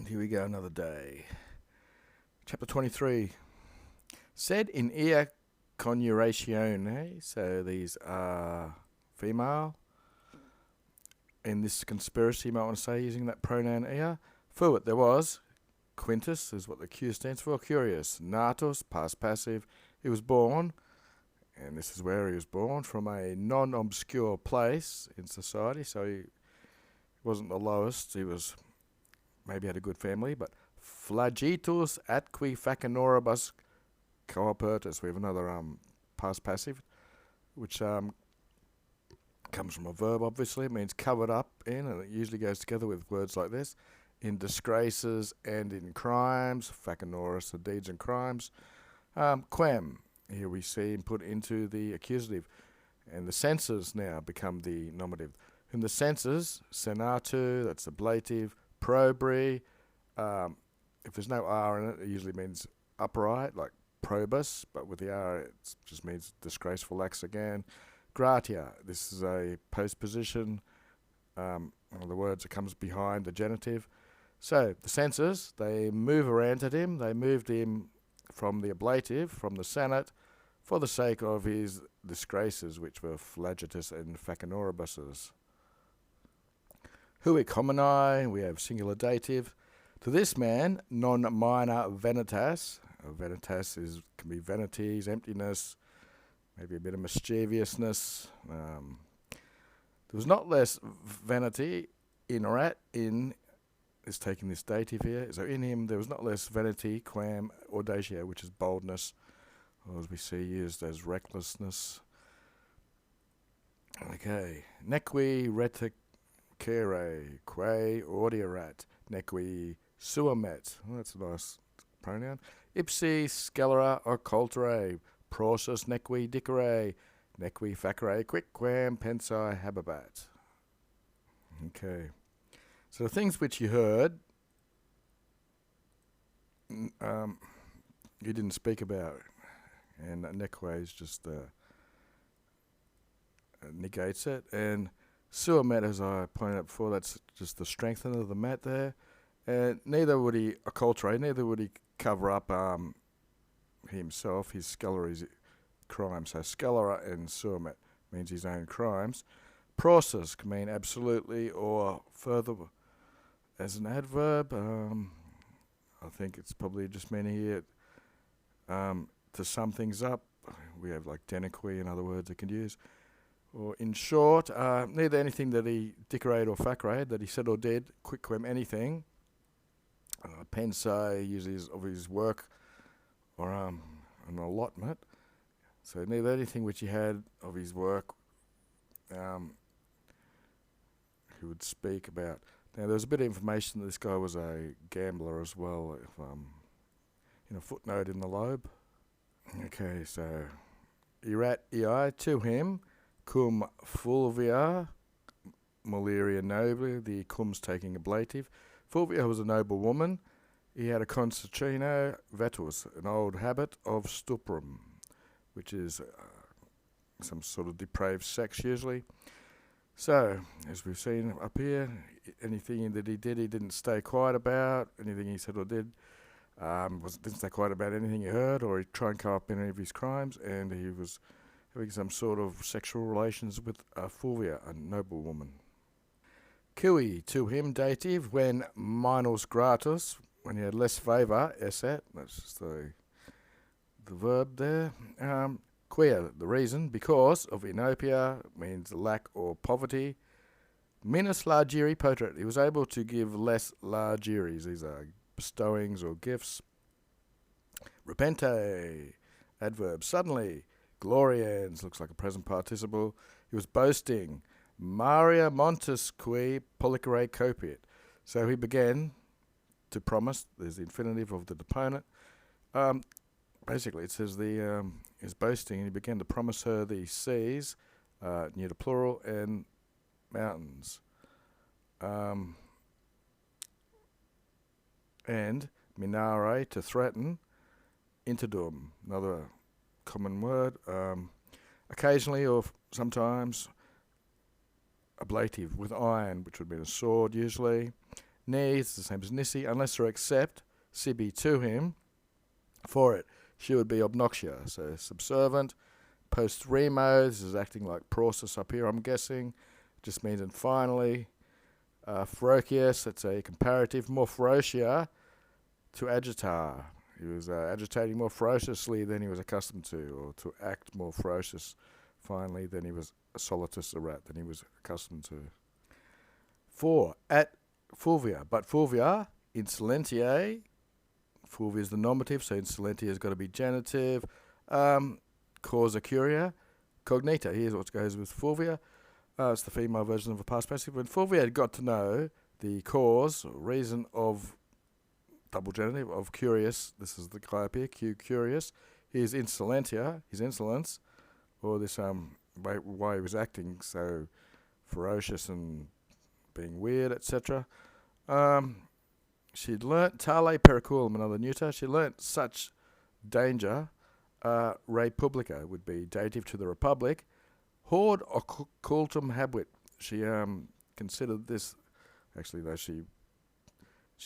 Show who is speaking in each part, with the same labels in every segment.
Speaker 1: Here we go, another day. Chapter 23. Said in ea Coniuratione, so these are female. In this conspiracy, you might want to say, using that pronoun ea. Fuit, there was. Quintus is what the Q stands for. Curious. Natus, past passive. He was born, and this is where he was born, from a non-obscure place in society, so he wasn't the lowest. He was, maybe had a good family, but flagitus atqui facinoribus coapertus. We have another past passive, which comes from a verb, obviously. It means covered up in, and it usually goes together with words like this. In disgraces and in crimes, facinoris, the deeds and crimes. Quem, here we see him put into the accusative, and the senses now become the nominative. In the senses, senatu, that's ablative, probri, if there's no R in it, it usually means upright, like probus, but with the R it just means disgraceful acts again. Gratia, this is a postposition, one of the words that comes behind the genitive. So, the senses, they moveranted him, they moved him from the ablative, from the senate, for the sake of his disgraces, which were flagitus and facinoриbuses. Hui commoni, we have singular dative. To this man, non minor vanitas. Vanitas can be vanities, emptiness, maybe a bit of mischievousness. There was not less vanity in is taking this dative here. So in him there was not less vanity, quam, audacia, which is boldness, or as we see used as recklessness. Okay. Nequi reticere, quae audierat, nequi suamet. Well, that's a nice pronoun. Ipsi scalera occultere, prosus nequi dicere, nequi facere quicquam pensae habebat. Okay. So the things which you heard, you didn't speak about, and neque is just negates it, and suamet, as I pointed out before, that's just the strengthener of the mat there, and neither would he occulturate, neither would he cover up himself, his scelery's crimes. So scalera and suamet means his own crimes. Prosus can mean absolutely or further as an adverb. I think it's probably just meaning here to sum things up. We have like deniqui and other words I can use. Or in short, neither anything that he dicerate or facere, that he said or did, quicquam anything, pensae uses of his work or an allotment. So neither anything which he had of his work he would speak about. Now there's a bit of information that this guy was a gambler as well, in a footnote in the lobe. Okay, so erat ei to him, cum fulvia, muliria nobili, the cum's taking ablative. Fulvia was a noble woman. He had a concertino vetus, an old habit of stuprum, which is some sort of depraved sex usually. So, as we've seen up here, anything that he did, he didn't stay quiet about. Anything he said or did, didn't stay quiet about anything he heard, or he'd try and cover up any of his crimes, and he was having some sort of sexual relations with Fulvia, a noble woman. Cui, to him, dative, when minus gratus, when he had less favour, esset, that's just the verb there. Quia, the reason, because of inopia, means lack or poverty. Minus largiri potret, he was able to give less largiris, these are bestowings or gifts. Repente, adverb, suddenly. Glorians, looks like a present participle. He was boasting. Maria montis qui policere copiet. So he began to promise, there's the infinitive of the deponent. Basically, it says is boasting, and he began to promise her the seas, near the plural, and mountains. And minare, to threaten, interdum, another common word, occasionally or sometimes ablative, with iron, which would be a sword usually. Ni, it's the same as Nisi, unless or except sibi to him for it. She would be obnoxia, so subservient. Post remo, this is acting like process up here, I'm guessing. Just means and finally. Ferocious, that's a comparative. More ferocia to agitar. He was agitating more ferociously than he was accustomed to, or to act more ferocious finally than he was solitus, a rat, than he was accustomed to. 4. At Fulvia. But Fulvia, insolentiae. Fulvia is the nominative, so insolentiae has got to be genitive. Causa curia. Cognita. Here's what goes with Fulvia. It's the female version of a past passive. When Fulvia had got to know the cause, or reason of double genitive, of curious, this is the guy up here, curious, his insolentia, his insolence, or this why he was acting so ferocious and being weird, etc. She'd learnt tale periculum, another neuter. She learnt such danger. Re publica would be dative to the republic. Hord occultum habit. She considered this. Actually, though, she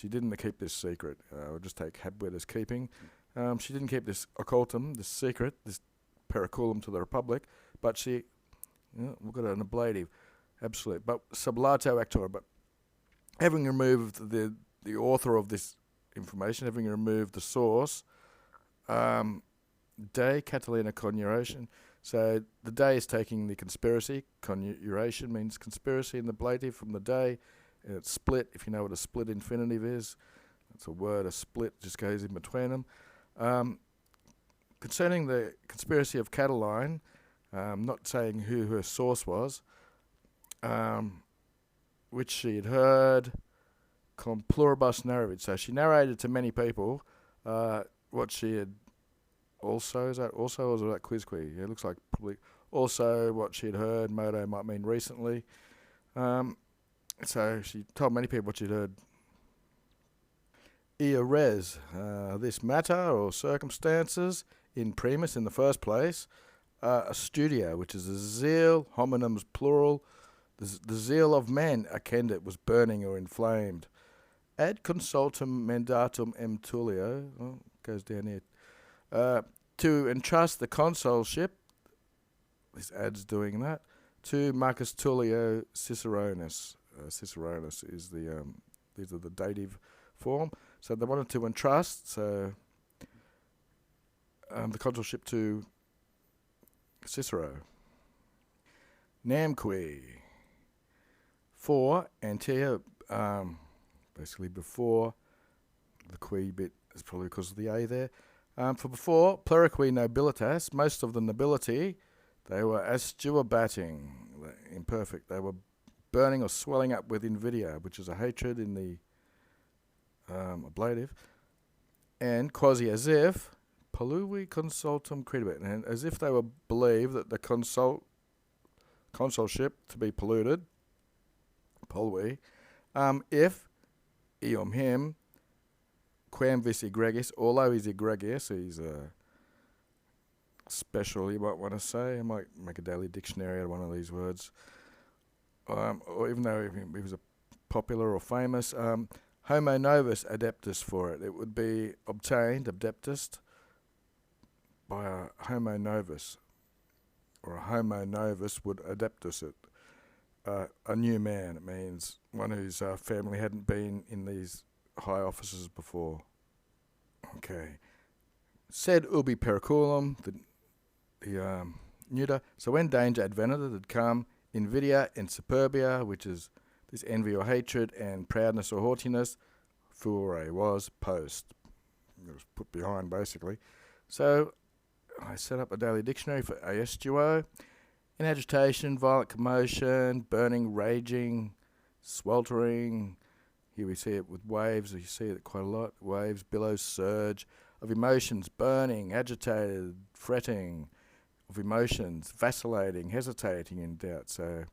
Speaker 1: didn't keep this secret. I'll just take habit as keeping. She didn't keep this occultum, this secret, this periculum to the republic, but she, we've got an ablative, absolute, but sublato actor, but having removed the author of this information, having removed the source, de Catilinae Coniuration. So the day is taking the conspiracy. Coniuration means conspiracy in the ablative from the day, and it's split, if you know what a split infinitive is. That's a word, a split just goes in between them. Concerning the conspiracy of Catilinae, not saying who her source was, which she had heard, cum pluribus narrated. So she narrated to many people what she had also, is that also, or is that quizque? Yeah, it looks like probably also what she had heard. Modo might mean recently. So she told many people what she'd heard. Ea res, this matter or circumstances in primis, in the first place, a studio, which is a zeal, hominums plural, the zeal of men, accendit, was burning or inflamed. Ad consultum mandatum em Tullio, goes down here, to entrust the consulship, this ad's doing that, to Marcus Tullio Ciceronus. Ciceronus is these are the dative form. So they wanted to entrust, so the consulship to Cicero. Namque. 4, antea, basically before, the qui bit is probably because of the A there. For before, plurique nobilitas, most of the nobility, they were astuabating, imperfect, they were burning or swelling up with invidia, which is a hatred in the ablative, and quasi as if, polui consultum credibit, and as if they were believed that the consulship to be polluted, polui, if, eum him, quam vis egregius, although he's egregious, he's special, you might want to say. I might make a daily dictionary out of one of these words. Or even though he was a popular or famous, homo novus adeptus for it. It would be obtained, adeptus, by a homo novus. Or a homo novus would adeptus it. A new man, it means one whose family hadn't been in these high offices before. Okay. Sed ubi periculum, the neuter. So when danger advented had come, invidia and superbia, which is this envy or hatred, and proudness or haughtiness, furore was post. It was put behind, basically. So I set up a daily dictionary for ASGO. In agitation, violent commotion, burning, raging, sweltering. Here we see it with waves. You see it quite a lot. Waves, billows, surge of emotions, burning, agitated, fretting, of emotions, vacillating, hesitating, in doubt. So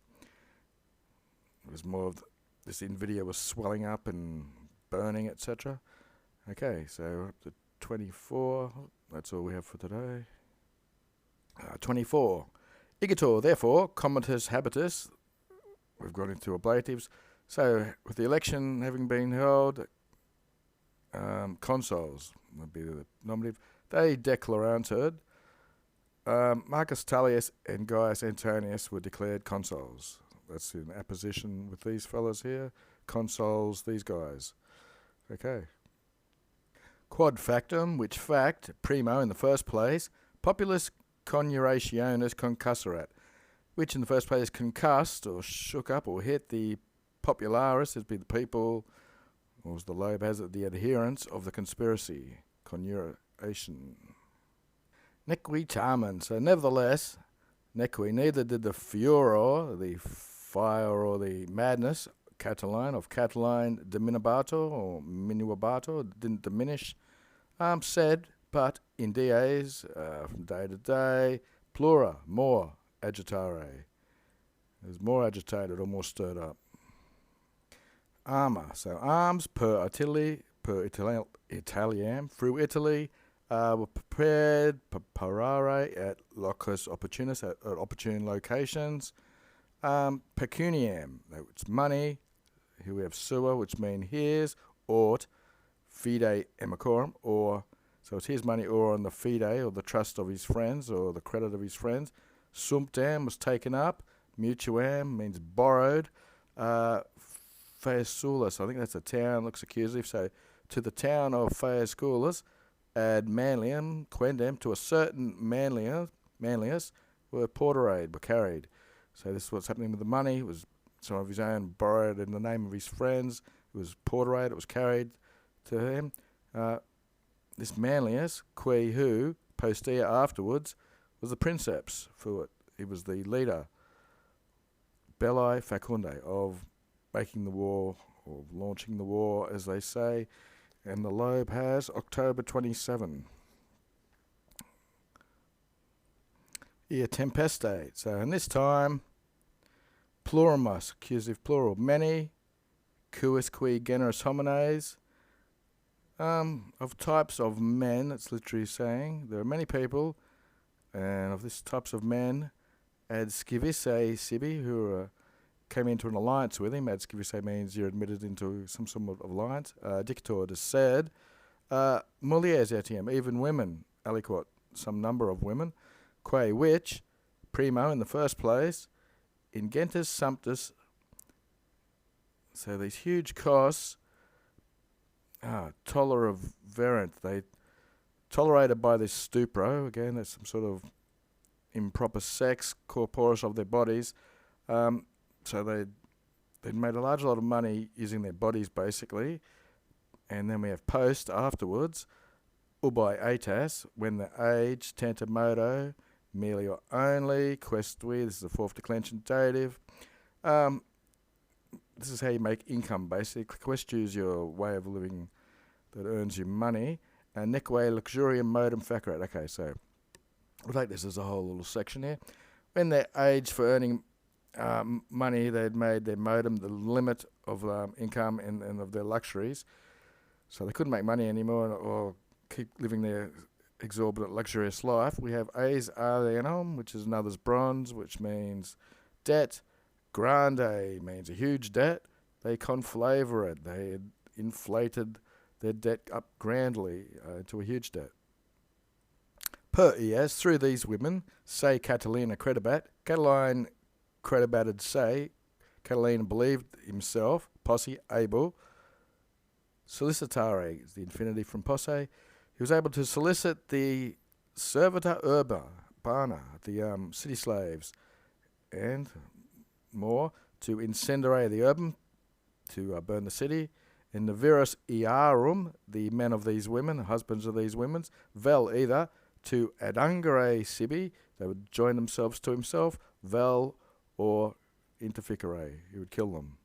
Speaker 1: it was more of this invidia was swelling up and burning, etc. Okay, so up to 24. That's all we have for today. 24. Igitor, therefore, comitus habitus. We've got into ablatives. So, with the election having been held, consuls would be the nominative. They declaranted. Marcus Tullius and Gaius Antonius were declared consuls. That's in apposition with these fellas here. Consuls, these guys. Okay. Quad factum, which fact, primo in the first place, populus Coniurationis concusserat, which in the first place concussed or shook up or hit the popularis, it'd be the people, or as the lobe has it, the adherents of the conspiracy, Coniuration. Nequi tamen, so nevertheless, nequi, neither did the furor, the fire or the madness, Catiline, of Catiline diminabato or minuabato, didn't diminish, said, but in dies, from day to day, plura, more agitare, is more agitated or more stirred up. Arma, so arms per Italiam, through Italy, were prepared per parare at locus opportunis, at opportune locations. Pecuniam, it's money. Here we have sua, which mean his, ort, fide emicorum, or, so it's his money, or on the fide, or the trust of his friends, or the credit of his friends. Sumptam was taken up. Mutuam means borrowed. Phaesulas, I think that's a town, looks accusative. So, to the town of Phaesulas, ad Manlium, quendem, to a certain Manlius, were porterade, were carried. So this is what's happening with the money. It was some of his own borrowed in the name of his friends. It was porterade, it was carried to him. This Manlius, qui who, postea afterwards, was the princeps for it. He was the leader, belli facunde, of making the war, or launching the war, as they say. And the lobe has October 27. Ia tempestate. So in this time, plurimus, accusative plural, many, quis qui generis homines, of types of men, it's literally saying, there are many people, and of this types of men, ad scivisse sibi, who came into an alliance with him. Ad scivisse means you're admitted into some sort of alliance. Dictator is said, mulieres etiam, even women, aliquot, some number of women, quae which, primo in the first place, ingentus sumptus, so these huge costs, tolerant, they tolerated by this stupro, again, that's some sort of improper sex, corporis of their bodies, so they'd made a large lot of money using their bodies, basically, and then we have post afterwards, ubi aetas, when the age, tantamodo, merely or only, questui, this is the fourth declension dative. This is how you make income, basically. Questu is your way of living that earns you money. And neque luxurium modum facerat. Okay, so we'll take this as a whole little section here. When their age for earning money, they'd made their modum the limit of income and of their luxuries. So they couldn't make money anymore or keep living their exorbitant, luxurious life. We have Aes alienum, which is another's bronze, which means debt. Grande means a huge debt. They conflavorate. They had inflated their debt up grandly to a huge debt. Per ias, through these women, say Catilina credibat. Catiline credibated say. Catilina believed himself, posse, able. Solicitare is the infinitive from posse. He was able to solicit the servitor urbana, the city slaves, and more, to incendere the urban, to burn the city, and the viris iarum, the men of these women, husbands of these women, vel either, to adungere sibi, they would join themselves to himself, vel or interficere, he would kill them.